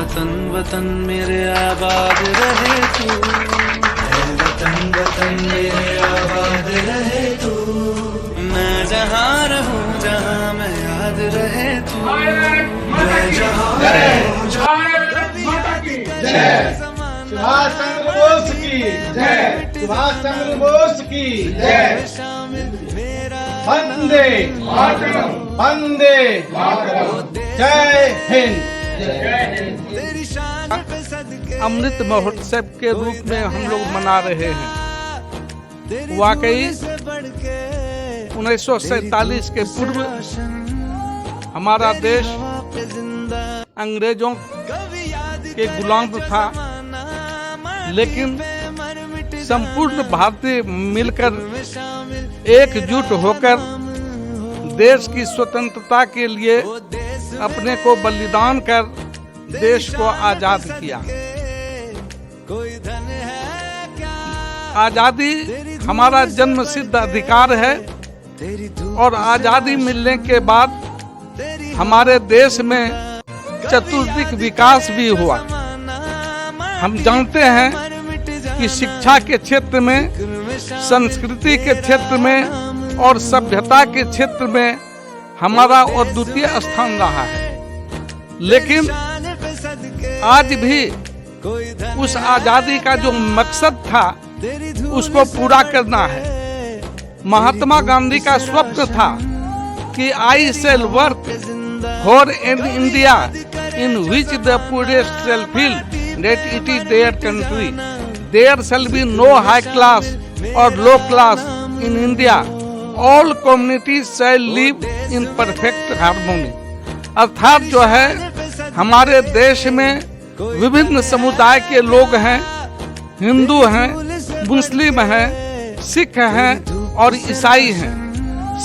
वतन वतन मेरे आबाद रहे तू, वतन वतन मेरे आबाद रहे तू। मैं जहाँ रहूँ जहाँ मैं याद रहे तू, मैं जहाँ रहूँ सुभाष चंद्र बोस की जय, सुभाष चंद्र बोस की जय। वंदे मातरम, वंदे मातरम, जय हिंद। अमृत महोत्सव के रूप में हम लोग मना रहे हैं। वाकई 1947 के पूर्व हमारा देश अंग्रेजों के गुलाम था, लेकिन संपूर्ण भारतीय मिलकर एकजुट होकर देश की स्वतंत्रता के लिए अपने को बलिदान कर देश को आजाद किया। आजादी हमारा जन्मसिद्ध अधिकार है और आजादी मिलने के बाद हमारे देश में चतुर्दिक विकास भी हुआ। हम जानते हैं कि शिक्षा के क्षेत्र में, संस्कृति के क्षेत्र में और सभ्यता के क्षेत्र में हमारा अद्वितीय स्थान रहा है, लेकिन आज भी उस आजादी का जो मकसद था उसको पूरा करना है। महात्मा गांधी का स्वप्न था कि I shall work for an India in which the poorest shall feel that it is their country. There shall be no high class or low class in India. All communities shall live in perfect harmony. अर्थात जो है हमारे देश में विभिन्न समुदाय के लोग हैं, हिंदू हैं, मुस्लिम हैं, सिख हैं और ईसाई हैं।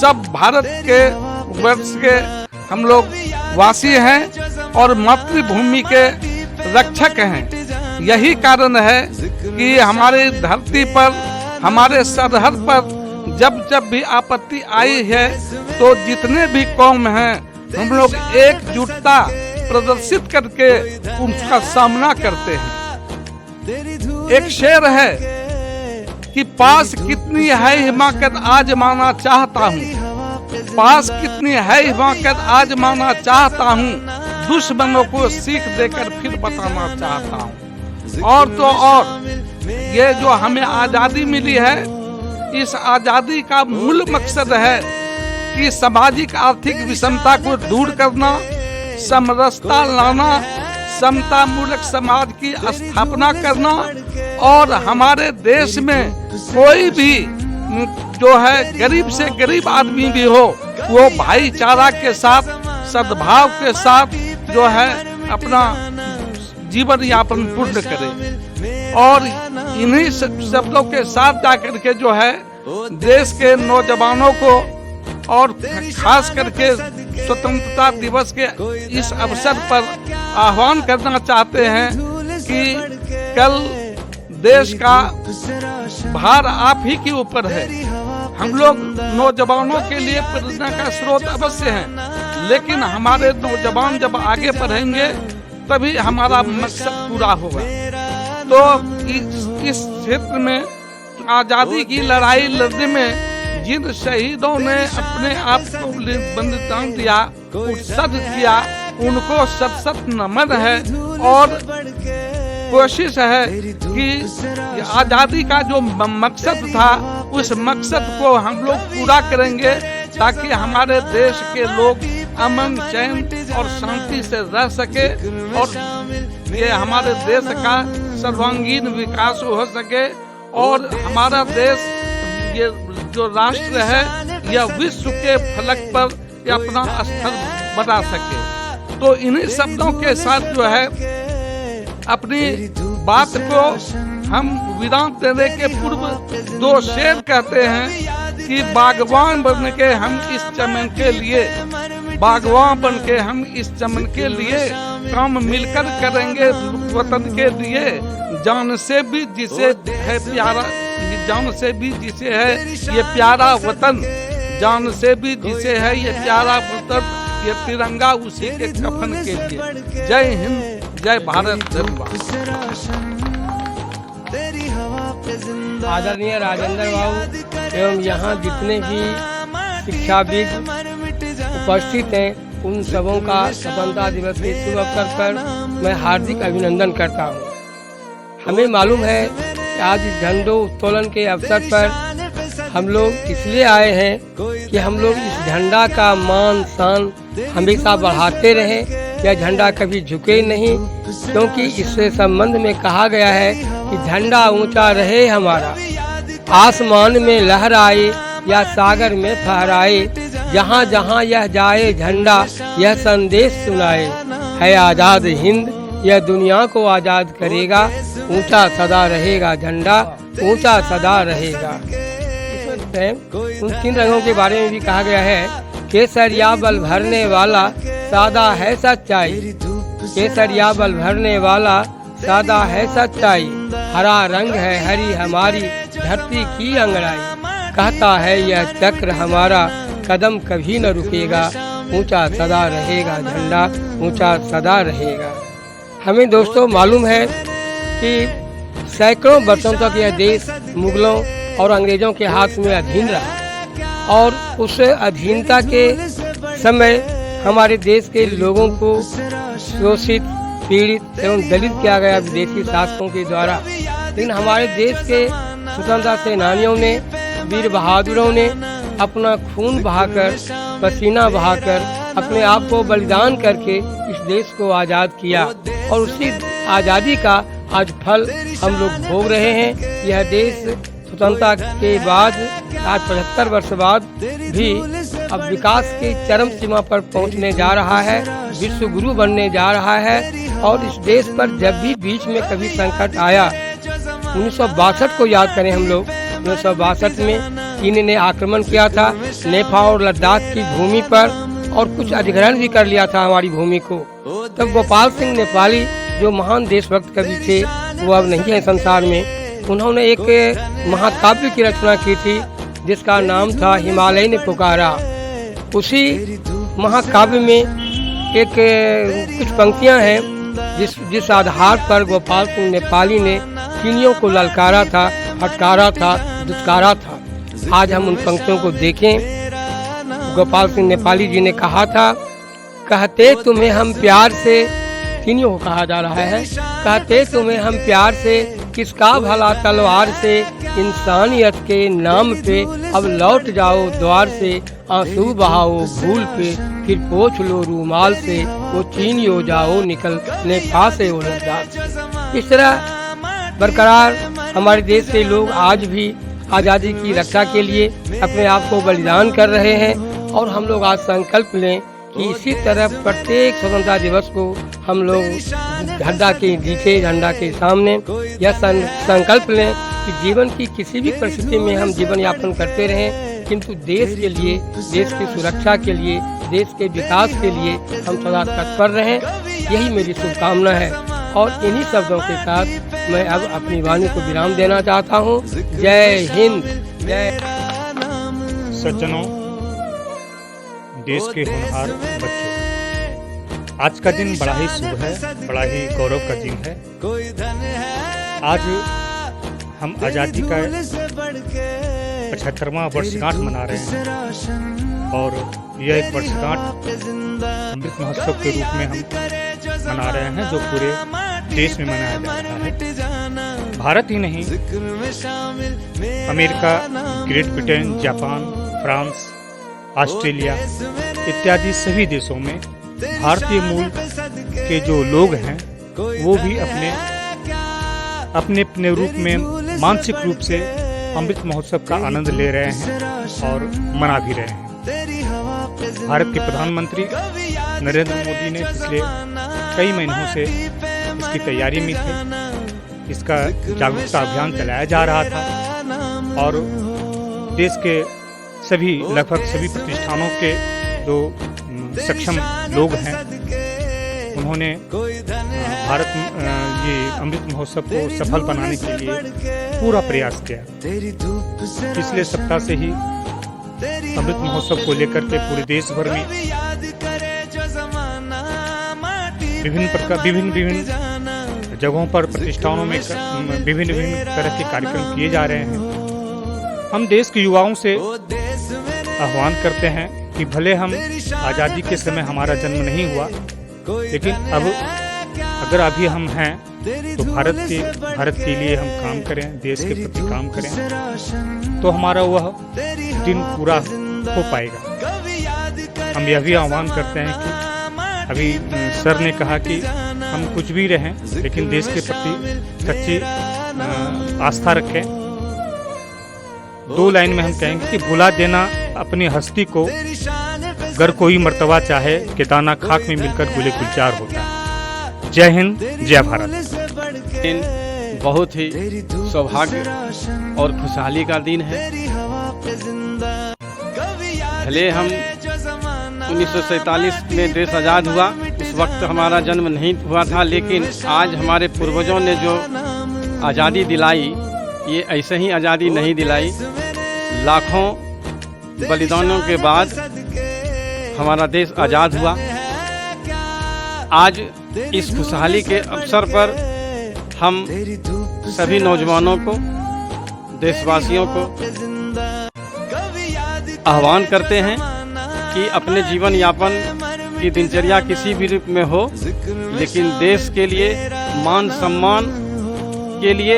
सब भारत के वर्ष के हम लोग वासी हैं और मातृभूमि के रक्षक हैं। यही कारण है कि हमारी धरती पर, हमारे सरहद पर जब जब भी आपत्ति आई है तो जितने भी कौम हैं हम लोग एकजुटता प्रदर्शित करके उसका सामना करते हैं। एक शेर है कि पास कितनी है हिमाकत आजमाना चाहता हूँ, पास कितनी है हिमाकत आजमाना चाहता हूँ, दुश्मनों को सीख देकर फिर बताना चाहता हूँ। और तो और ये जो हमें आजादी मिली है, इस आजादी का मूल मकसद है कि सामाजिक आर्थिक विषमता को दूर करना, समरसता लाना, समता मूलक समाज की स्थापना करना और हमारे देश में कोई भी जो है गरीब से गरीब आदमी भी हो वो भाईचारा के साथ, सद्भाव के साथ जो है अपना जीवन यापन पूर्ण करे। और इन्हीं शब्दों के साथ जाकर के जो है देश के नौजवानों को और खास करके स्वतंत्रता दिवस के इस अवसर पर आह्वान करना चाहते हैं कि कल देश का भार आप ही के ऊपर है। हम लोग नौजवानों के लिए प्रेरणा का स्रोत अवश्य हैं, लेकिन हमारे नौजवान जब आगे बढ़ेंगे तभी हमारा मकसद पूरा होगा। तो इस क्षेत्र में आजादी की लड़ाई लड़ने में जिन शहीदों ने अपने आप को बलिदान दिया, उत्सर्ग किया, उनको सत सत नमन है। और कोशिश है कि आजादी का जो मकसद था उस मकसद को हम लोग पूरा करेंगे ताकि हमारे देश के लोग अमन, चैन और शांति से रह सके और ये हमारे देश का सर्वांगीण विकास हो सके और हमारा देश ये जो राष्ट्र है यह विश्व के फलक पर अपना स्थल बना सके। तो इन्हीं शब्दों के साथ जो है अपनी बात को हम विराम देने के पूर्व दो शेर कहते हैं कि बागवान बन के हम इस चमन के लिए, बागवान बन के हम इस चमन के लिए काम मिलकर करेंगे वतन के लिए। जान से भी जिसे है प्यारा, जान से भी जिसे है ये प्यारा वतन, जान से भी जिसे है ये प्यारा वतन, ये तिरंगा उसी के कफन के लिए। जय हिंद, जय भारत धन्यवाद। आदरणीय राजेंद्र बाबू एवं यहाँ जितने भी शिक्षाविद उपस्थित हैं, उन सबों का स्वतंत्रता दिवस के शुभ अवसर पर मैं हार्दिक अभिनंदन करता हूँ। हमें मालूम है कि आज झंडो उत्तोलन के अवसर पर हम लोग इसलिए आए हैं कि हम लोग इस झंडा का मान शान हमेशा बढ़ाते रहें, यह झंडा कभी झुके नहीं, क्योंकि इससे संबंध में कहा गया है कि झंडा ऊंचा रहे हमारा, आसमान में लहराए या सागर में फहराए, जहाँ जहाँ यह जाए झंडा यह संदेश सुनाए, है आज़ाद हिंद यह दुनिया को आज़ाद करेगा, ऊंचा सदा रहेगा झंडा, ऊंचा सदा रहेगा। उन 3 रंगों के बारे में भी कहा गया है, केसरिया बल भरने वाला सादा है सच्चाई, केसरिया बल भरने वाला सादा है सच्चाई, हरा रंग है हरी हमारी धरती की अंगड़ाई, कहता है यह चक्र हमारा कदम कभी न रुकेगा, ऊंचा सदा रहेगा झंडा, ऊंचा सदा रहेगा। हमें दोस्तों मालूम है कि सैकड़ों वर्षों तक यह देश मुगलों और अंग्रेजों के हाथ में अधीन रहा और उस अधीनता के समय हमारे देश के लोगों को शोषित, पीड़ित एवं दलित किया गया विदेशी शासकों के द्वारा। लेकिन हमारे देश के स्वतंत्रता सेनानियों ने, वीर बहादुरों ने अपना खून बहाकर, पसीना बहाकर, अपने आप को बलिदान करके इस देश को आज़ाद किया और उसी आज़ादी का आज फल हम लोग भोग रहे हैं। यह देश स्वतंत्रता के बाद आज 75 वर्ष बाद भी अब विकास की चरम सीमा पर पहुंचने जा रहा है, विश्व गुरु बनने जा रहा है। और इस देश पर जब भी बीच में कभी संकट आया, 1962 को याद करें हम लोग, 1962 में चीन ने आक्रमण किया था नेपाल और लद्दाख की भूमि पर और कुछ अधिग्रहण भी कर लिया था हमारी भूमि को। तब गोपाल सिंह नेपाली जो महान देशभक्त कवि थे, वो अब नहीं है संसार में, उन्होंने एक महाकाव्य की रचना की थी जिसका नाम था हिमालय ने पुकारा। उसी महाकाव्य में एक कुछ पंक्तियां हैं जिस आधार पर गोपाल सिंह नेपाली ने चीनियों को ललकारा था, फटकारा था, दुत्कारा था। आज हम उन पंक्तियों को देखें। गोपाल सिंह नेपाली जी ने कहा था, कहते तुम्हें हम प्यार से, चीनियों को कहा जा रहा है, कहते तुम्हें हम प्यार से, किसका भला तलवार से, इंसानियत के नाम पे अब लौट जाओ द्वार से, आंसू बहाओ भूल पे, फिर पोंछ लो रूमाल से, वो चीनियों जाओ निकलने फांसे वो लद्दाख। इस तरह बरकरार हमारे देश के लोग आज भी आज़ादी की रक्षा के लिए अपने आप को बलिदान कर रहे हैं और हम लोग आज संकल्प लें कि इसी तरह प्रत्येक स्वतंत्रता दिवस को हम लोग झंडा के नीचे, झंडा के सामने यह संकल्प लें कि जीवन की किसी भी परिस्थिति में हम जीवन यापन करते रहें, किंतु देश के लिए, देश की सुरक्षा के लिए, देश के विकास के लिए हम सदा तत्पर रहें। यही मेरी शुभकामना है और इन्हीं शब्दों के साथ मैं अब अपनी वाणी को विराम देना चाहता हूँ। जय हिंद, जय। सज्जनों, देश के होनहार बच्चों, आज का दिन बड़ा ही शुभ है, बड़ा ही गौरव का दिन है। आज हम आज़ादी का 75वां वर्षगांठ मना रहे हैं और यह एक वर्षगांठ अमृत महोत्सव के रूप में हम मना रहे हैं, जो पूरे देश में मनाया जा रहा है। भारत ही नहीं, America, great Britain, Japan, France, Australia इत्यादि सभी देशों में भारतीय मूल के जो लोग हैं वो भी अपने अपने रूप में मानसिक रूप से अमृत महोत्सव का आनंद ले रहे हैं और मना भी रहे हैं। भारत के प्रधानमंत्री नरेंद्र मोदी ने पिछले कई महीनों से इसकी तैयारी में थे। इसका जागरूकता अभियान चलाया जा रहा था और देश के सभी, लगभग सभी प्रतिष्ठानों के जो सक्षम लोग हैं उन्होंने भारत ये अमृत महोत्सव को सफल बनाने के लिए पूरा प्रयास किया। पिछले सप्ताह से ही अमृत महोत्सव को लेकर के पूरे देश भर में विभिन्न जगहों पर प्रतिष्ठानों में विभिन्न तरह के कार्यक्रम किए जा रहे हैं। हम देश के युवाओं से आह्वान करते हैं कि भले हम आज़ादी के समय हमारा जन्म नहीं हुआ, लेकिन अब अगर अभी हम हैं तो भारत के लिए हम काम करें, देश के प्रति काम करें, तो हमारा वह दिन पूरा हो पाएगा। हम यह भी आह्वान करते हैं कि अभी सर ने कहा कि हम कुछ भी रहें लेकिन देश के प्रति सच्ची आस्था रखें। 2 लाइन में हम कहेंगे कि भुला देना अपनी हस्ती को, गर कोई मर्तबा चाहे कि दाना खाक में मिलकर गुले गुलजार होता है। जय हिंद, जय भारत। बहुत ही सौभाग्य और खुशहाली का दिन है। भले हम 1947 में देश आज़ाद हुआ, उस वक्त हमारा जन्म नहीं हुआ था, लेकिन आज हमारे पूर्वजों ने जो आज़ादी दिलाई, ये ऐसे ही आज़ादी नहीं दिलाई। लाखों बलिदानों के बाद हमारा देश आज़ाद हुआ। आज इस खुशहाली के अवसर पर हम सभी नौजवानों को, देशवासियों को आह्वान करते हैं कि अपने जीवन यापन की दिनचर्या किसी भी रूप में हो, लेकिन देश के लिए, मान सम्मान के लिए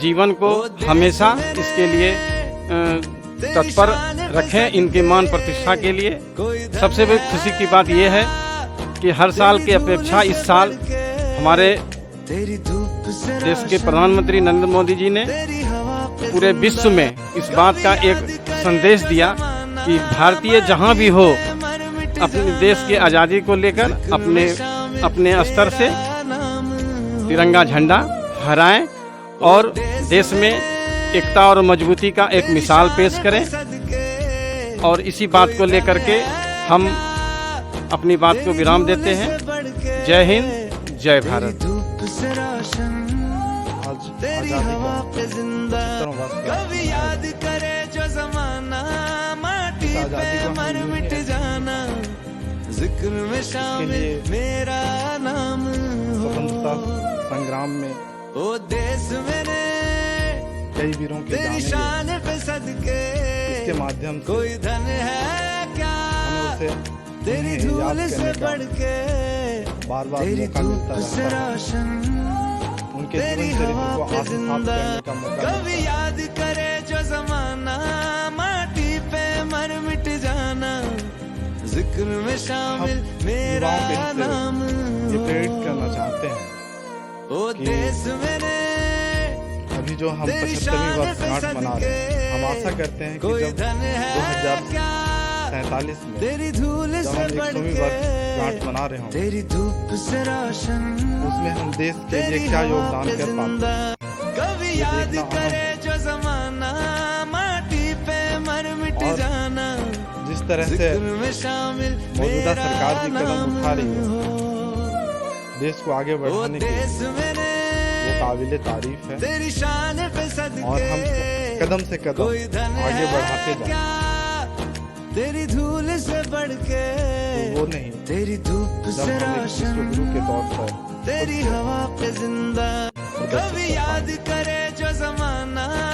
जीवन को हमेशा इसके लिए तत्पर रखें, इनके मान प्रतिष्ठा के लिए। सबसे बड़ी खुशी की बात यह है कि हर साल की अपेक्षा इस साल हमारे देश के प्रधानमंत्री नरेंद्र मोदी जी ने पूरे विश्व में इस बात का एक संदेश दिया कि भारतीय जहां भी हो अपने देश की आज़ादी को लेकर अपने स्तर से तिरंगा झंडा फहराएं और देश में एकता और मजबूती का एक मिसाल पेश करें। और इसी बात को लेकर के हम अपनी बात को विराम देते हैं। जय हिंद, जय भारत। स्वतंत्रता संग्राम में कई वीरों के जाने इसके माध्यम से हमें उसे उन्हें याद करने का बार-बार मौका मिलता रहता है। उनके जीवन चरित्र को आत्मसात करने का मौका मिलता है। हम युवाओं के हिस्से ये प्रेरित करना चाहते हैं कि अभी जो हम 75वीं वर्षगांठ मना रहे हैं, हम आशा करते हैं कि जब 2047 में जब हम 100वीं वर्षगांठ मना रहे हों, उसमें हम देश के लिए क्या योगदान कर पाते हैं, ये देखना अहम है। और जिस तरह से मौजूदा सरकार भी कदम उठा रही है देश को आगे बढ़ाने के लिए, वो काबिले तारीफ है। और हम कदम से कदम आगे बढ़ाते जाएं, तो वो नहीं जब हम एक विश्व गुरु के तौर पर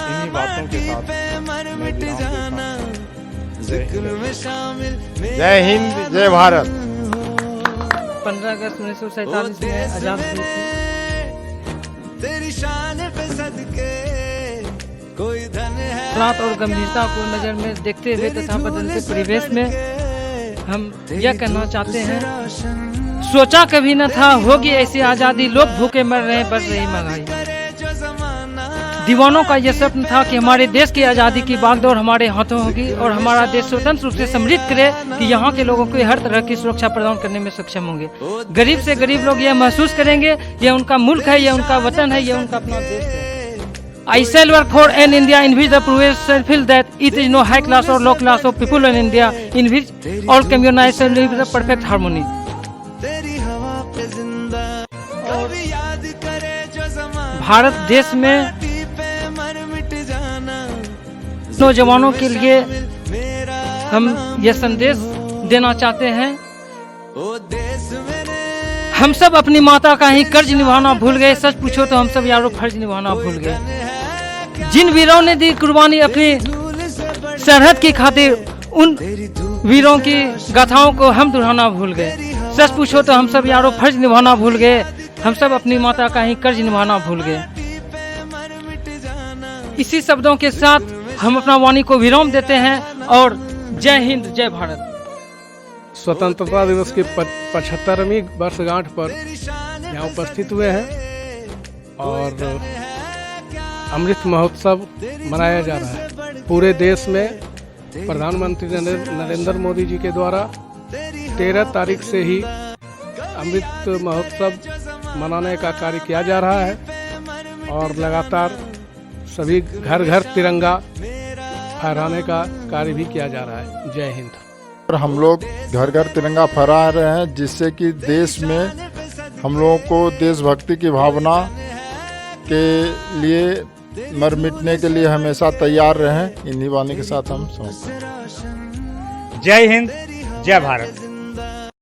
इन्हीं बातों के साथ मैं विराम देता हूं। जय हिंद, जय भारत। 15 अगस्त 1947 में आज़ाद हुई थी। हालात और गंभीरता को नज़र में देखते हुए तथा बदलते परिवेश में हम यह कहना चाहते हैं, सोचा कभी न था होगी ऐसी आज़ादी, लोग भूखे मर रहे, बढ़ रही महंगाई। दीवानों का यह सपन था कि हमारे देश की आज़ादी की बागडोर हमारे हाथों होगी और हमारा देश स्वतंत्र रूप से समृद्ध करे कि यहाँ के लोगों को हर तरह की सुरक्षा प्रदान करने में सक्षम होंगे। गरीब से गरीब लोग यह महसूस करेंगे यह उनका मुल्क है, यह उनका वतन है, यह उनका अपना देश है। I shall work for an India in which the progressive feel that it is no high class or low class of people in India, in which all communities shall live in perfect harmony. Bharat देश में नौजवानों के लिए हम यह संदेश देना चाहते हैं, हम सब अपनी माता का ही कर्ज निभाना भूल गए। सच पूछो तो हम सब यारों फर्ज निभाना भूल गए। जिन वीरों ने दी कुर्बानी अपनी सरहद की खातिर, उन वीरों की गाथाओं को हम दोहराना भूल गए। सच पूछो तो हम सब यारों फर्ज निभाना भूल गए। हम सब अपनी माता का ही कर्ज निभाना भूल गए। इसी शब्दों के साथ हम अपना वाणी को विराम देते हैं और जय हिंद, जय भारत। स्वतंत्रता दिवस की 75वीं वर्षगांठ पर यहाँ उपस्थित हुए हैं और अमृत महोत्सव मनाया जा रहा है। पूरे देश में प्रधानमंत्री नरेंद्र मोदी जी के द्वारा 13 तारीख से ही अमृत महोत्सव मनाने का कार्य किया जा रहा है और लगातार सभी घर घर तिरंगा फहराने का कार्य भी किया जा रहा है। जय हिंद। और हम लोग घर घर तिरंगा फहरा रहे हैं, जिससे कि देश में हम लोगों को देशभक्ति की भावना के लिए मर मिटने के लिए हमेशा तैयार रहें। इन्हीं वाणी के साथ हम समझते हैं। जय हिंद, जय भारत।